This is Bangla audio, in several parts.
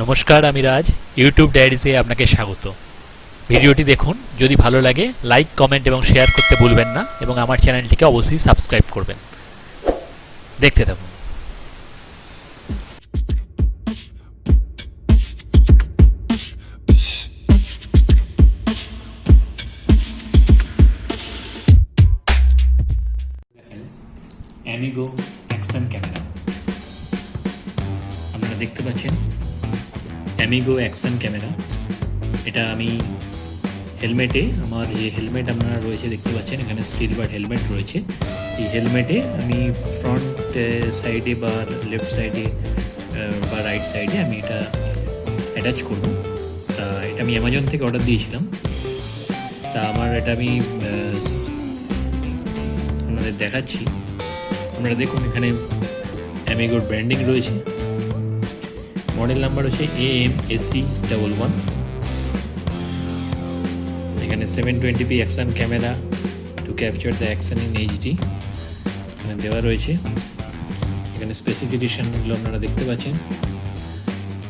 নমস্কার, আমি রাজ। ইউটিউব ডায়েরিজে আপনাকে স্বাগত। ভিডিওটি দেখুন, যদি ভালো লাগে লাইক, কমেন্ট এবং শেয়ার করতে ভুলবেন না এবং আমার চ্যানেলটিকে অবশ্যই সাবস্ক্রাইব করবেন। দেখতে থাকুন। অ্যামিগো অ্যাকশন ক্যামেরা আপনারা দেখতে পাচ্ছেন। অ্যামিগো অ্যাকশন ক্যামেরা, এটা আমি হেলমেটে, আমার যে হেলমেট আপনারা রয়েছে দেখতে পাচ্ছেন, এখানে স্টিল বার হেলমেট রয়েছে। এই হেলমেটে আমি ফ্রন্ট সাইডে বা লেফট সাইডে বা রাইট সাইডে আমি এটা অ্যাটাচ করব। তা এটা আমি অ্যামাজন থেকে অর্ডার দিয়েছিলাম। তা আমার এটা আমি আপনাদের দেখাচ্ছি। আপনারা দেখুন, এখানে অ্যামিগোর ব্র্যান্ডিং রয়েছে। মডেল নাম্বার হচ্ছে AMAC11। এখানে 720p action camera to capture the action in HD এখানে দেওয়া রয়েছে। এখানে স্পেসিফিকেশনগুলো আপনারা দেখতে পাচ্ছেন।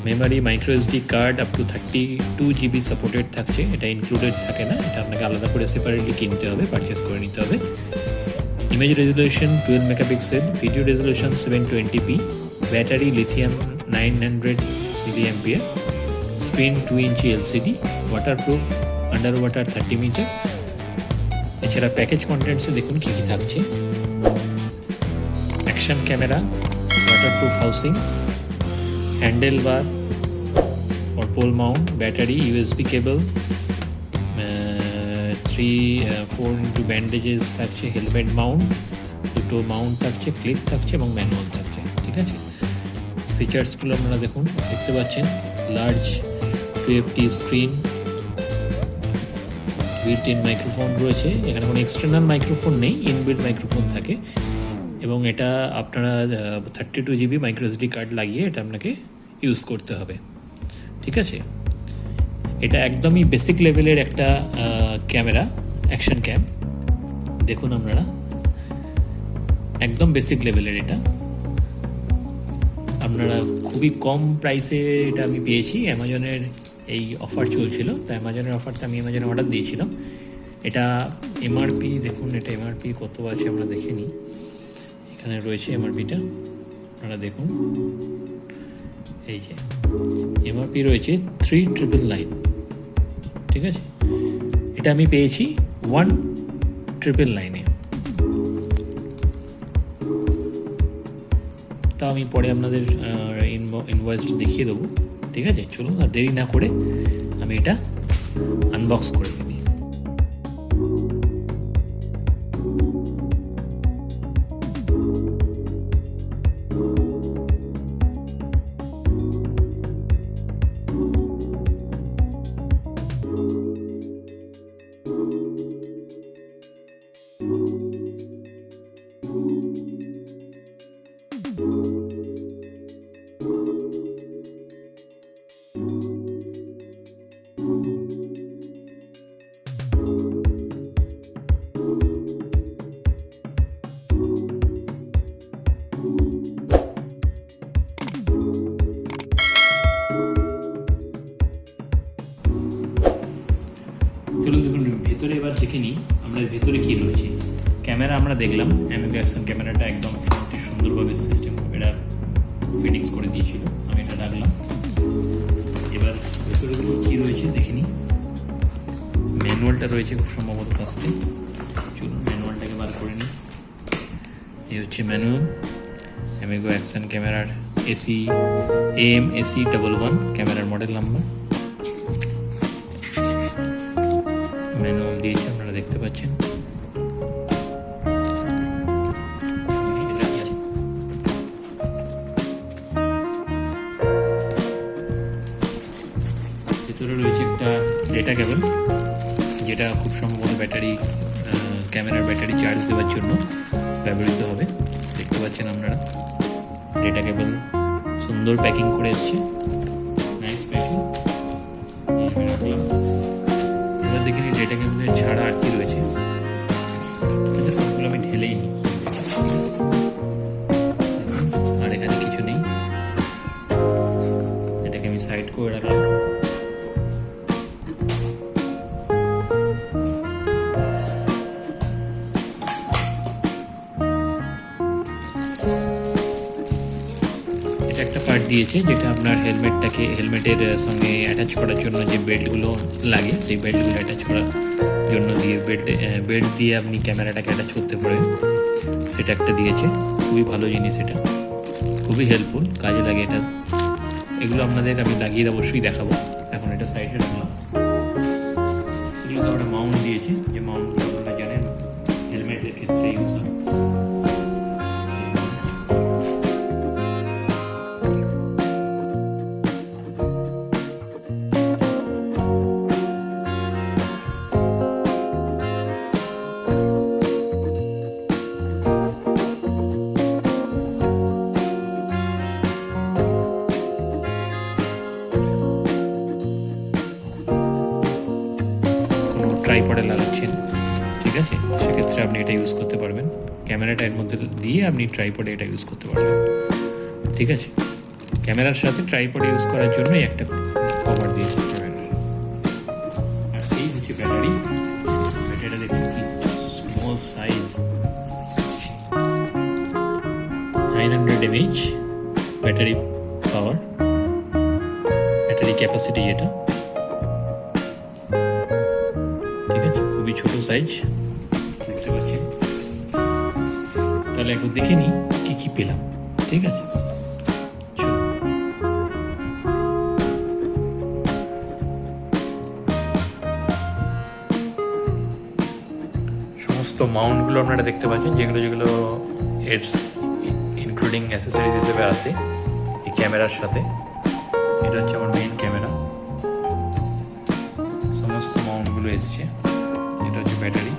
Memory micro SD card up to 32 GB supported থাকছে। এটা ইনক্লুডেড থাকে না, এটা আপনাকে আলাদা করে সেপারেটলি কিনতে হবে, পারচেস করে নিতে হবে। Image resolution 12 megapixel, video resolution 720p, battery lithium 900 mAh, screen 2 inch LCD, waterproof, under water 30 metre. এছাড়া প্যাকেজ কন্টেন্টসে দেখুন কী কী থাকছে। Action camera, waterproof housing, handle bar or pole mount, battery, USB cable, 4 into bandages থাকছে, হেলমেট মাউন্ট, দুটো মাউন্ট থাকছে, ক্লিপ থাকছে এবং ম্যানুয়াল থাকছে। ঠিক আছে, ফিচার্সগুলো আপনারা দেখুন, দেখতে পাচ্ছেন। Large 2FT screen, built in microphone রয়েছে। এখানে কোনো এক্সটার্নাল মাইক্রোফোন নেই, ইনবিল্ট মাইক্রোফোন থাকে। এবং এটা আপনারা 32 GB মাইক্রো SD কার্ড লাগিয়ে এটা আপনাকে ইউজ করতে হবে। ঠিক আছে, এটা একদমই বেসিক লেভেলের একটা ক্যামেরা, অ্যাকশন ক্যাম। দেখুন আপনারা, একদম বেসিক লেভেলের এটা। আপনারা খুবই কম প্রাইসে এটা আমি পেয়েছি। অ্যামাজনের এই অফার চলছিল, তো অ্যামাজনের অফারটা আমি অ্যামাজনে অর্ডার দিয়েছিলাম। এটা MRP দেখুন, এটা MRP কত আছে আমরা দেখে নিই। এখানে রয়েছে MRPটা, আপনারা দেখুন। এই যে MRP রয়েছে 3999। ঠিক আছে, এটা আমি পেয়েছি 1999-এ। তা আমি পরে আপনাদের ইনভয়েসটা দেখিয়ে দেবো। ঠিক আছে, চলুন আর দেরি না করে আমি এটা আনবক্স করে ফেলি। দেখুন ভেতরে, এবার দেখে নিই আমরা ভেতরে কী রয়েছে। ক্যামেরা আমরা দেখলাম, অ্যামিগো অ্যাকশন ক্যামেরাটা একদম ফ্রন্টে সুন্দরভাবে সিস্টেম এটা ফিটিংস করে দিয়েছিল, আমি এটা রাখলাম। এবার ভেতরে কী রয়েছে দেখে নিই। ম্যানুয়ালটা রয়েছে খুব সম্ভবত ফার্স্টে। চলুন ম্যানুয়ালটাকে বার করে নিই। এই হচ্ছে ম্যানুয়াল, অ্যামিগো অ্যাকশন ক্যামেরার AMAC11 ক্যামেরার মডেল নাম্বার। ম্যানুয়াল দিয়েছে, আপনারা দেখতে পাচ্ছেন। ভেতরে রয়েছে একটা ডেটা কেবল, যেটা খুব সম্ভবত ক্যামেরার ব্যাটারি চার্জ দেওয়ার জন্য ব্যবহৃত হবে। দেখতে পাচ্ছেন আপনারা, ডেটা কেবল সুন্দর প্যাকিং করে এসছে, নাইস প্যাকিং। রাখলাম। এবার দেখে নিই ডেটা কেবলের ছাড়া আর কি রয়েছে। সবগুলো আমি ঢেলেই নিই, আর এখানে কিছু নেই। এটাকে আমি সাইড করে রাখলাম। এটা একটা পার্ট দিয়েছে যেটা আপনার হেলমেটের সঙ্গে অ্যাটাচ করার জন্য যে বেল্টগুলো লাগে সেই বেল্টগুলো অ্যাটাচ করার জন্য দিয়ে বেল্ট দিয়ে আপনি ক্যামেরাটাকে অ্যাটাচ করতে পারেন, সেটা একটা দিয়েছে। খুবই ভালো জিনিস, এটা খুবই হেল্পফুল, কাজে লাগে এটা। এগুলো আপনাদের আমি লাগিয়ে অবশ্যই দেখাবো। এখন এটা সাইডে রাখলাম। এগুলো একটা মাউন্ট দিয়েছে, যে মাউন্টগুলো আপনারা জানেন হেলমেটের ক্ষেত্রে ইউজ হয়। ট্রাইপডে লাগাচ্ছেন, ঠিক আছে, সেক্ষেত্রে আপনি এটা ইউজ করতে পারবেন। ক্যামেরাটা এর মধ্যে দিয়ে আপনি ট্রাইপডে এটা ইউজ করতে পারবেন, ঠিক আছে। ক্যামেরার সাথে ট্রাইপড ইউজ করার জন্যই একটা কভার দিয়েছে ক্যামেরার। আর এই হচ্ছে ব্যাটারিটা দেখুন কি small size, 900 mAh battery power, battery capacity যেটা, ঠিক আছে, খুবই ছোট সাইজ দেখতে পাচ্ছেন। তাহলে একবার দেখে নিই কি কি পেলাম, ঠিক আছে। সমস্ত মাউন্টগুলো আপনারা দেখতে পাচ্ছেন, যেগুলো এর ইনক্লুডিং অ্যাসেসরিজ হিসেবে আসে এই ক্যামেরার সাথে। এটা হচ্ছে আমার মেইন ক্যামেরা, সমস্ত মাউন্টগুলো এসছে। এটা হচ্ছে battery,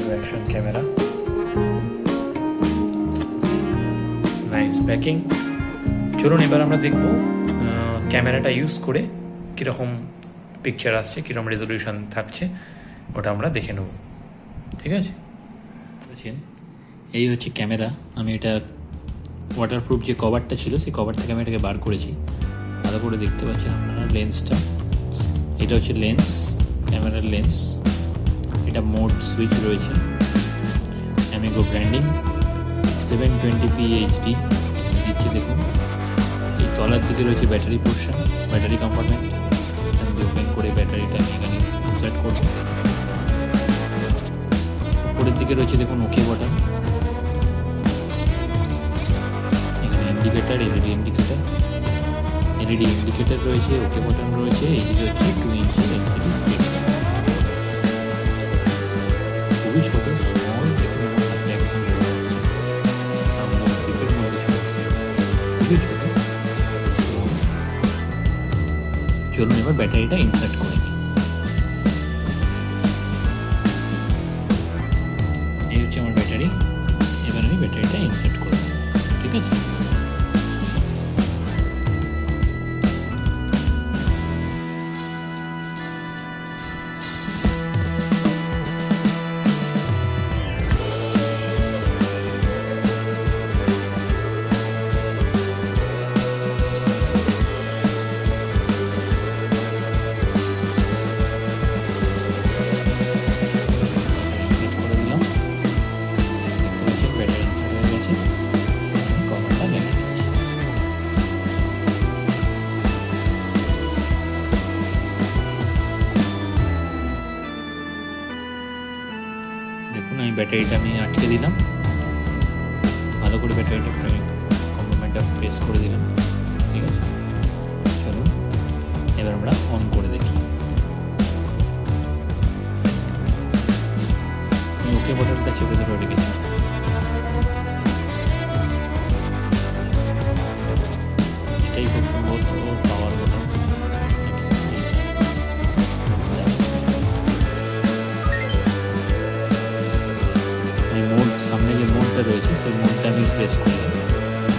action camera, nice packing. চলুন এবার আমরা দেখব ক্যামেরাটা ইউজ করে কীরকম পিকচার আসছে, কীরকম রেজলিউশন থাকছে, ওটা আমরা দেখে নেব, ঠিক আছে। বুঝছেন, এই হচ্ছে ক্যামেরা। আমি এটা ওয়াটারপ্রুফ যে কভারটা ছিল সেই কভার থেকে আমি এটাকে বার করেছি। ভালো করে দেখতে পাচ্ছেন আপনারা লেন্সটা, এটা হচ্ছে লেন্স, ক্যামেরার লেন্স। এটা মোড সুইচ রয়েছে, অ্যামিগো ব্র্যান্ডিং, 720p HD দিচ্ছে দেখুন। এই তলার দিকে রয়েছে ব্যাটারি পোর্শন, ব্যাটারি কম্পার্টমেন্ট। আমি ওপেন করে ব্যাটারিটা আমি এখানে ইনসার্ট করব। উপরের দিকে রয়েছে দেখুন ওকে বাটন, এখানে ইন্ডিকেটার, এলইডি ইন্ডিকেটার রয়েছে, ওকে বাটন রয়েছে। এইদিকে হচ্ছে 2 ইঞ্চি এলসিডি স্ক্রিন, খুবই ছোট, স্মল। দেখুন আমার হাতে একদম চলে আসছে, আমার গ্রিপের মধ্যে চলে আসছে, খুবই ছোট স্মল। চলুন এবার ব্যাটারিটা ইনসার্ট করে নিই। এই হচ্ছে আমার ব্যাটারি, এবার আমি ব্যাটারিটা ইনসার্ট করব, ঠিক আছে। দেখুন আমি ব্যাটারিটা আমি আটকে দিলাম, ভালো করে ব্যাটারিটা কম্পার্টমেন্টটা প্রেস করে দিলাম, ঠিক আছে। চলুন এবার আমরা অন করে দেখি। আমি ওকে বাটনটা চেপে ধরে রেখেছি। এটাই খুব সম্ভবত পাওয়ার বাটন। সামনে যে মোডটা রয়েছে সেই মোডটা আমি প্রেস করলাম,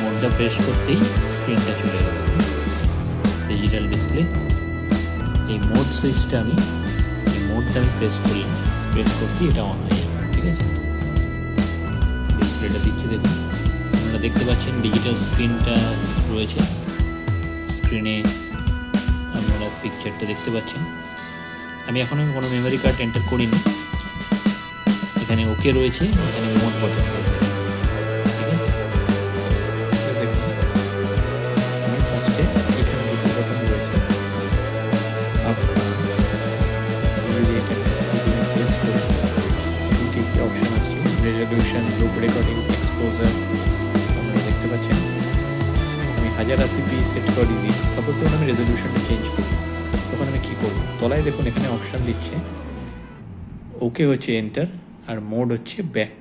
মোডটা প্রেস করতেই স্ক্রিনটা চলে গেল, ডিজিটাল ডিসপ্লে। এই মোড সুইচটা আমি প্রেস করলাম, প্রেস করতেই এটা অন হয়ে যাবে। আছে, ডিসপ্লেটা দিচ্ছে দেখুন। আপনারা দেখতে পাচ্ছেন ডিজিটাল স্ক্রিনটা রয়েছে, স্ক্রিনে আপনারা পিকচারটা দেখতে পাচ্ছেন। আমি এখনও কোনো মেমোরি কার্ড এন্টার করিনি। এখানে ওকে রয়েছে, এখানে মোড বাটন রয়েছে, ঠিক আছে। দেখুন আমি ফার্স্টে এখানে দুটো বাটন রয়েছে, আপ প্রেস করে কি কি অপশান আসছে, রেজলিউশন, লুপ রেকর্ডিং, এক্সপোজার আপনারা দেখতে পাচ্ছেন। আমি 1080p সেট করে দিয়েছি। সাপোজ যখন আমি রেজলিউশনটা চেঞ্জ করি তখন আমি কী করব, তলায় দেখুন এখানে অপশান দিচ্ছে, ওকে হচ্ছে এন্টার আর মোড হচ্ছে ব্যাক,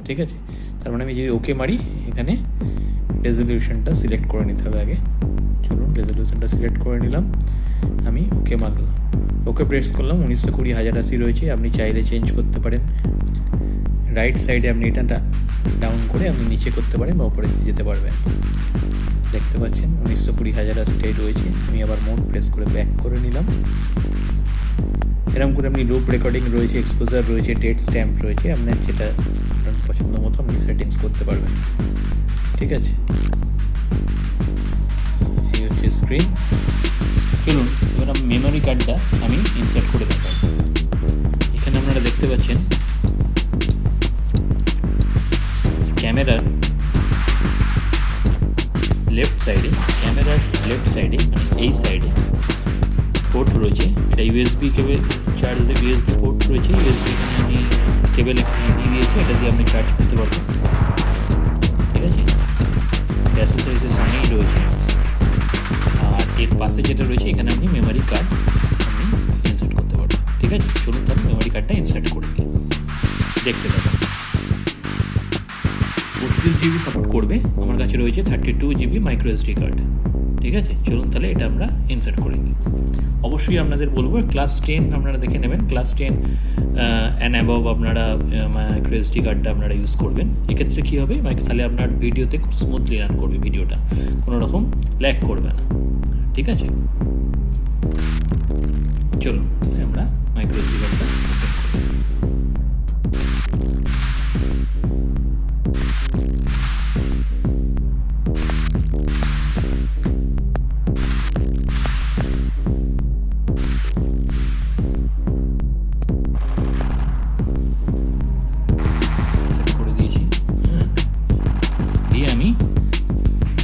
ঠিক আছে। তার মানে আমি যদি ওকে মারি এখানে রেজলিউশনটা সিলেক্ট করে নিতে হবে আগে। চলুন রেজলিউশনটা সিলেক্ট করে নিলাম, আমি ওকে মারলাম, ওকে প্রেস করলাম। 1920 1080 রয়েছে, আপনি চাইলে চেঞ্জ করতে পারেন। রাইট সাইডে আপনি এটা ডাউন করে আপনি নিচে করতে পারেন বা ওপরে যেতে পারবেন। দেখতে পাচ্ছেন 1920 1080টাই রয়েছে। আমি আবার মোড প্রেস করে ব্যাক করে নিলাম। এরকম করে আপনি লুপ রেকর্ডিং রয়েছে, এক্সপোজার রয়েছে, ডেট স্ট্যাম্প রয়েছে, আপনার যেটা আপনার পছন্দ মতো আপনি সেটিংস করতে পারবেন, ঠিক আছে। এই হচ্ছে স্ক্রিন। চলুন এবার আমি মেমোরি কার্ডটা আমি ইনসার্ট করে দেখাই। এখানে আপনারা দেখতে পাচ্ছেন ক্যামেরার লেফট সাইডে, মানে এই সাইডে পোর্ট রয়েছে। এটা ইউএসবি কেবল চার্জের ইউএসবি পোর্ট রয়েছে। ইউএসবি আমি কেবল এখানে দিয়ে দিয়েছি, এটা দিয়ে আপনি চার্জ করতে পারবেন, ঠিক আছে। অ্যাক্সেসরিজের সঙ্গেই রয়েছে। আর এর পাশে যেটা রয়েছে এখানে আপনি মেমোরি কার্ড আপনি ইনসার্ট করতে পারবেন, ঠিক আছে। চলুন তাহলে মেমোরি কার্ডটা ইনসার্ট করে দিই, দেখতে পাবেন 32 GB সাপোর্ট করবে। আমার কাছে রয়েছে 32 GB মাইক্রো এসডি কার্ড, ঠিক আছে। চলুন তাহলে এটা আমরা ইনসার্ট করে নিই। অবশ্যই আপনাদের বলবো ক্লাস 10 আপনারা দেখে নেবেন, ক্লাস 10 অ্যান্ড অ্যাবভ আপনারা মাইক্রো এসডি কার্ডটা আপনারা ইউজ করবেন। এক্ষেত্রে কী হবে, তাহলে আপনার ভিডিওতে খুব স্মুথলি রান করবে, ভিডিওটা কোনো রকম ল্যাগ করবে না, ঠিক আছে। চলুন তাহলে আমরা মাইক্রো এসডি কার্ডটা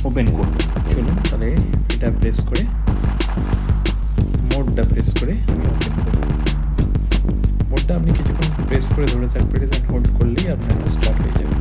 ওপেন করব। চলুন তাহলে এটা প্রেস করে মোডটা প্রেস করে আমি ওপেন করব। মোডটা আপনি কিছুক্ষণ প্রেস করে ধরে থাকবেন, প্রেস অ্যান্ড হোল্ড করলেই আপনার স্টার্ট হয়ে যাবে।